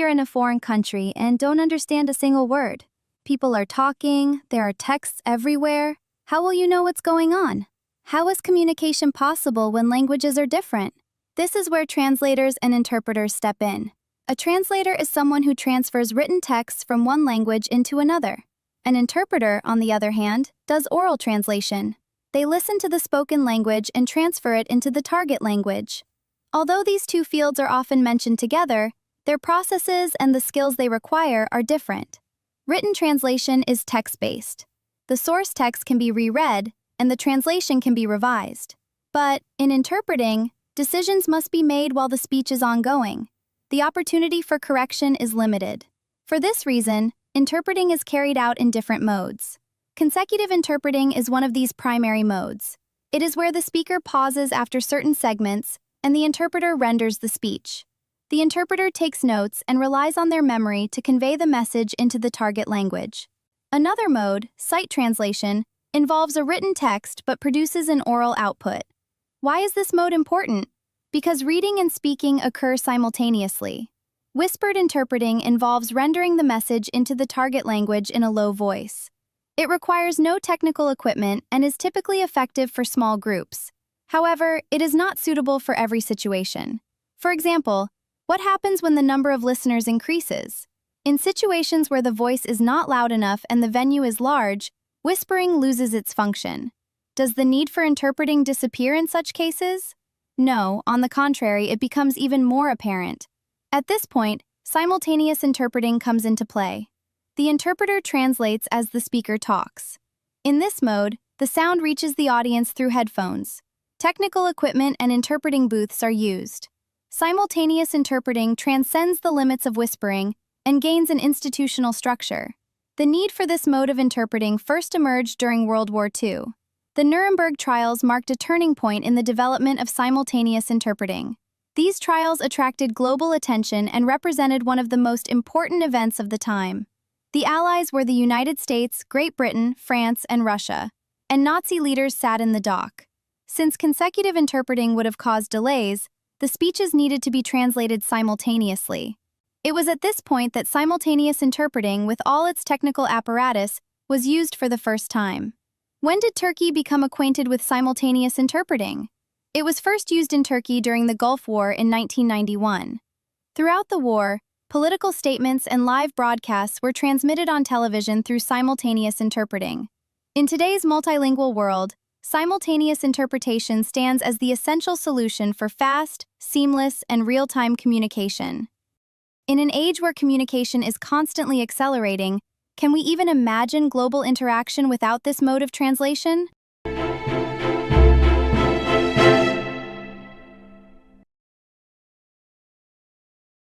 you're in a foreign country and don't understand a single word. People are talking, there are texts everywhere. How will you know what's going on? How is communication possible when languages are different? This is where translators and interpreters step in. A translator is someone who transfers written texts from one language into another. An interpreter, on the other hand, does oral translation. They listen to the spoken language and transfer it into the target language. Although these two fields are often mentioned together, their processes and the skills they require are different. Written translation is text-based. The source text can be reread, and the translation can be revised. But, in interpreting, decisions must be made while the speech is ongoing. The opportunity for correction is limited. For this reason, interpreting is carried out in different modes. Consecutive interpreting is one of these primary modes. It is where the speaker pauses after certain segments, and the interpreter renders the speech. The interpreter takes notes and relies on their memory to convey the message into the target language. Another mode, sight translation, involves a written text but produces an oral output. Why is this mode important? Because reading and speaking occur simultaneously. Whispered interpreting involves rendering the message into the target language in a low voice. It requires no technical equipment and is typically effective for small groups. However, it is not suitable for every situation. For example, what happens when the number of listeners increases? In situations where the voice is not loud enough and the venue is large, whispering loses its function. Does the need for interpreting disappear in such cases? No, on the contrary, it becomes even more apparent. At this point, simultaneous interpreting comes into play. The interpreter translates as the speaker talks. In this mode, the sound reaches the audience through headphones. Technical equipment and interpreting booths are used. Simultaneous interpreting transcends the limits of whispering and gains an institutional structure. The need for this mode of interpreting first emerged during World War II. The Nuremberg trials marked a turning point in the development of simultaneous interpreting. These trials attracted global attention and represented one of the most important events of the time. The Allies were the United States, Great Britain, France, and Russia, and Nazi leaders sat in the dock. Since consecutive interpreting would have caused delays, the speeches needed to be translated simultaneously. It was at this point that simultaneous interpreting, with all its technical apparatus, was used for the first time. When did Turkey become acquainted with simultaneous interpreting? It was first used in Turkey during the Gulf War in 1991. Throughout the war, political statements and live broadcasts were transmitted on television through simultaneous interpreting. In today's multilingual world, simultaneous interpretation stands as the essential solution for fast, seamless, and real-time communication. In an age where communication is constantly accelerating, can we even imagine global interaction without this mode of translation?